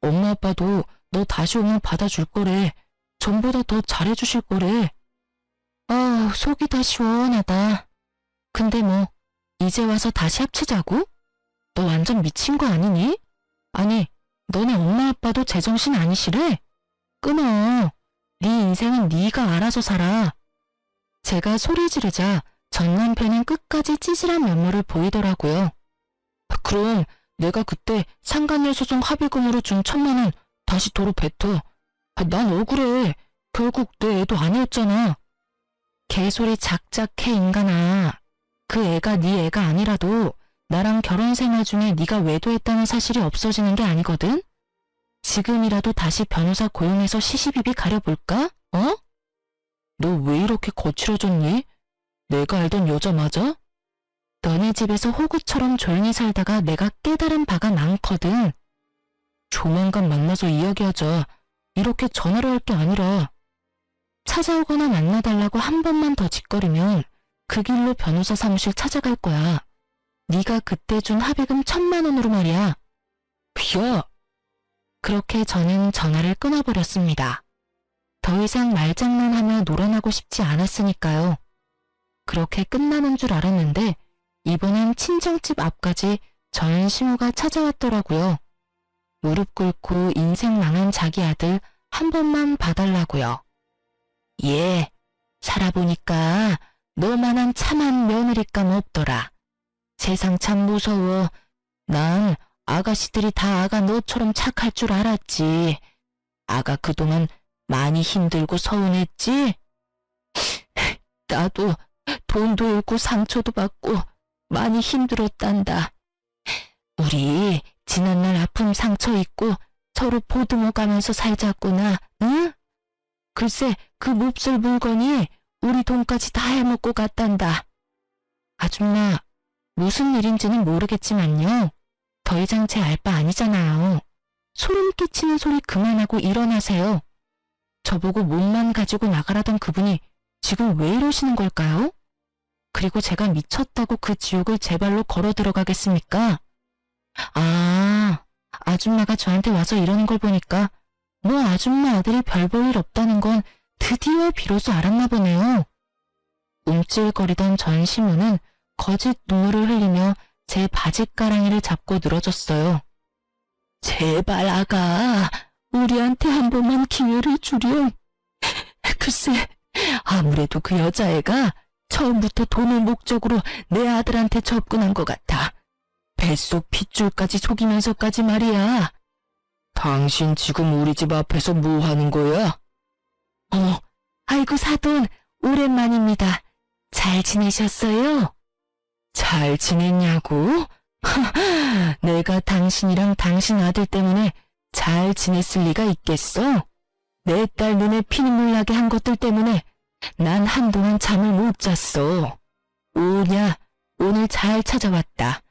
엄마 아빠도 너 다시 오면 받아줄 거래. 전보다 더 잘해주실 거래. 아, 속이 다 시원하다. 근데 뭐 이제 와서 다시 합치자고? 너 완전 미친 거 아니니? 아니, 너네 엄마 아빠도 제정신 아니시래? 끊어. 네 인생은 네가 알아서 살아. 제가 소리 지르자 전 남편은 끝까지 찌질한 면모를 보이더라고요. 그럼 내가 그때 상간녀 소송 합의금으로 준 1,000만 원 다시 도로 뱉어. 난 억울해. 결국 내 애도 아니었잖아. 개소리 작작해 인간아. 그 애가 네 애가 아니라도 나랑 결혼 생활 중에 네가 외도했다는 사실이 없어지는 게 아니거든? 지금이라도 다시 변호사 고용해서 시시비비 가려볼까? 어? 너 왜 이렇게 거칠어졌니? 내가 알던 여자 맞아? 너네 집에서 호구처럼 조용히 살다가 내가 깨달은 바가 많거든. 조만간 만나서 이야기하자. 이렇게 전화로 할 게 아니라. 찾아오거나 만나달라고 한 번만 더 짓거리면 그 길로 변호사 사무실 찾아갈 거야. 네가 그때 준 합의금 1,000만 원으로 말이야. 야! 그렇게 저는 전화를 끊어버렸습니다. 더 이상 말장난하며 놀아나고 싶지 않았으니까요. 그렇게 끝나는 줄 알았는데 이번엔 친정집 앞까지 전시호가 찾아왔더라고요. 무릎 꿇고 인생 망한 자기 아들 한 번만 봐달라고요. 예, 살아보니까 너만한 참한 며느리감 없더라. 세상 참 무서워. 난 아가씨들이 다 아가 너처럼 착할 줄 알았지. 아가 그동안 많이 힘들고 서운했지? 나도 돈도 잃고 상처도 받고 많이 힘들었단다. 우리 지난날 아픔 상처 잊고 서로 보듬어 가면서 살자꾸나, 응? 글쎄 그 몹쓸 물건이 우리 돈까지 다 해먹고 갔단다. 아줌마, 무슨 일인지는 모르겠지만요. 더 이상 제 알 바 아니잖아요. 소름 끼치는 소리 그만하고 일어나세요. 저보고 몸만 가지고 나가라던 그분이 지금 왜 이러시는 걸까요? 그리고 제가 미쳤다고 그 지옥을 제 발로 걸어 들어가겠습니까? 아, 아줌마가 저한테 와서 이러는 걸 보니까 뭐 아줌마 아들이 별 볼 일 없다는 건 드디어 비로소 알았나 보네요. 움찔거리던 전시무는 거짓 눈물을 흘리며 제 바짓가랑이를 잡고 늘어졌어요. 제발 아가, 우리한테 한 번만 기회를 주렴. 글쎄, 아무래도 그 여자애가 처음부터 돈을 목적으로 내 아들한테 접근한 것 같아. 뱃속 핏줄까지 속이면서까지 말이야. 당신 지금 우리 집 앞에서 뭐 하는 거야? 아이고 사돈, 오랜만입니다. 잘 지내셨어요? 잘 지냈냐고? 내가 당신이랑 당신 아들 때문에 잘 지냈을 리가 있겠어? 내 딸 눈에 피눈물 나게 한 것들 때문에 난 한동안 잠을 못 잤어. 오냐, 오늘 잘 찾아왔다.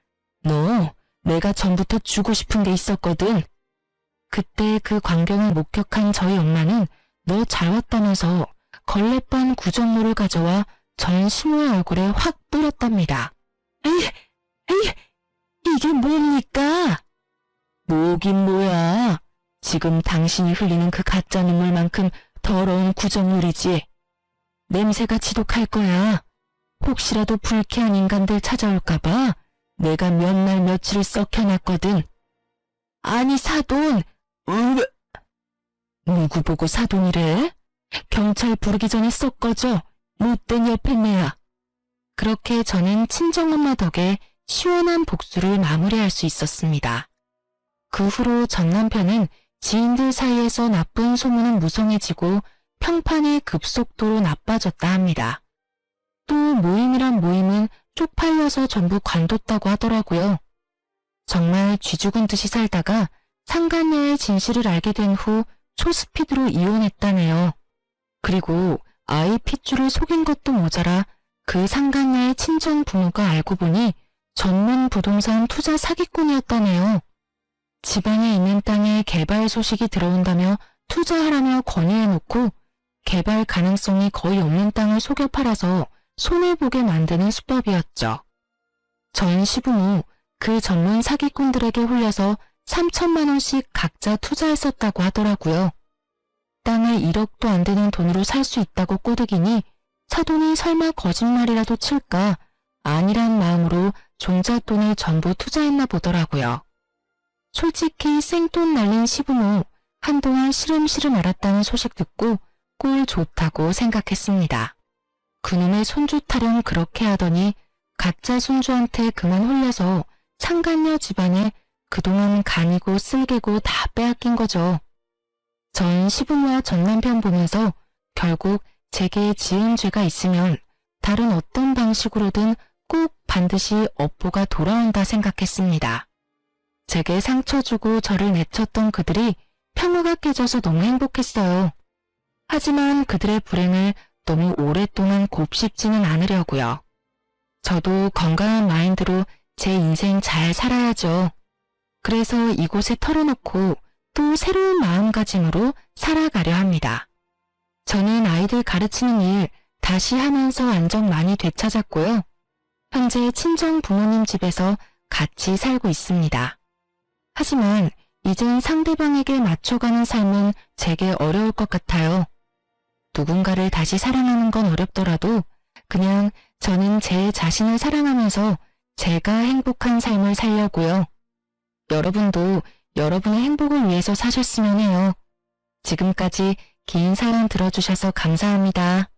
너, 내가 전부터 주고 싶은 게 있었거든. 그때 그 광경을 목격한 저희 엄마는 너 잘 왔다면서 걸레반 구정물을 가져와 전 시모의 얼굴에 확 뿌렸답니다. 에이, 이게 뭡니까? 뭐긴 뭐야. 지금 당신이 흘리는 그 가짜 눈물만큼 더러운 구정물이지. 냄새가 지독할 거야. 혹시라도 불쾌한 인간들 찾아올까봐 내가 몇 날 며칠을 썩혀놨거든. 아니 사돈, 누구 보고 사돈이래? 경찰 부르기 전에 썩 꺼져. 못된 여편네야. 그렇게 저는 친정엄마 덕에 시원한 복수를 마무리할 수 있었습니다. 그 후로 전 남편은 지인들 사이에서 나쁜 소문은 무성해지고 평판이 급속도로 나빠졌다 합니다. 또 모임이란 모임은 쪽팔려서 전부 관뒀다고 하더라고요. 정말 쥐죽은 듯이 살다가 상간녀의 진실을 알게 된 후 초스피드로 이혼했다네요. 그리고 아이 핏줄을 속인 것도 모자라 그 상간녀의 친정 부모가 알고 보니 전문 부동산 투자 사기꾼이었다네요. 지방에 있는 땅에 개발 소식이 들어온다며 투자하라며 건의해놓고 개발 가능성이 거의 없는 땅을 속여 팔아서 손해보게 만드는 수법이었죠. 전 시부모 그 전문 사기꾼들에게 홀려서 3천만 원씩 각자 투자했었다고 하더라고요. 땅을 1억도 안 되는 돈으로 살 수 있다고 꼬드기니 사돈이 설마 거짓말이라도 칠까 아니란 마음으로 종잣돈을 전부 투자했나 보더라고요. 솔직히 생돈 날린 시부모 한동안 시름시름 앓았다는 소식 듣고 꼴 좋다고 생각했습니다. 그놈의 손주 타령 그렇게 하더니 가짜 손주한테 그만 홀려서 상간녀 집안에 그동안 간이고 쓸개고 다 빼앗긴 거죠. 전 시부모와 전 남편 보면서 결국 제게 지은 죄가 있으면 다른 어떤 방식으로든 꼭 반드시 업보가 돌아온다 생각했습니다. 제게 상처 주고 저를 내쳤던 그들이 평화가 깨져서 너무 행복했어요. 하지만 그들의 불행을 너무 오랫동안 곱씹지는 않으려고요. 저도 건강한 마인드로 제 인생 잘 살아야죠. 그래서 이곳에 털어놓고 또 새로운 마음가짐으로 살아가려 합니다. 저는 아이들 가르치는 일 다시 하면서 안정 많이 되찾았고요. 현재 친정 부모님 집에서 같이 살고 있습니다. 하지만 이젠 상대방에게 맞춰가는 삶은 제게 어려울 것 같아요. 누군가를 다시 사랑하는 건 어렵더라도 그냥 저는 제 자신을 사랑하면서 제가 행복한 삶을 살려고요. 여러분도 여러분의 행복을 위해서 사셨으면 해요. 지금까지 긴 사연 들어주셔서 감사합니다.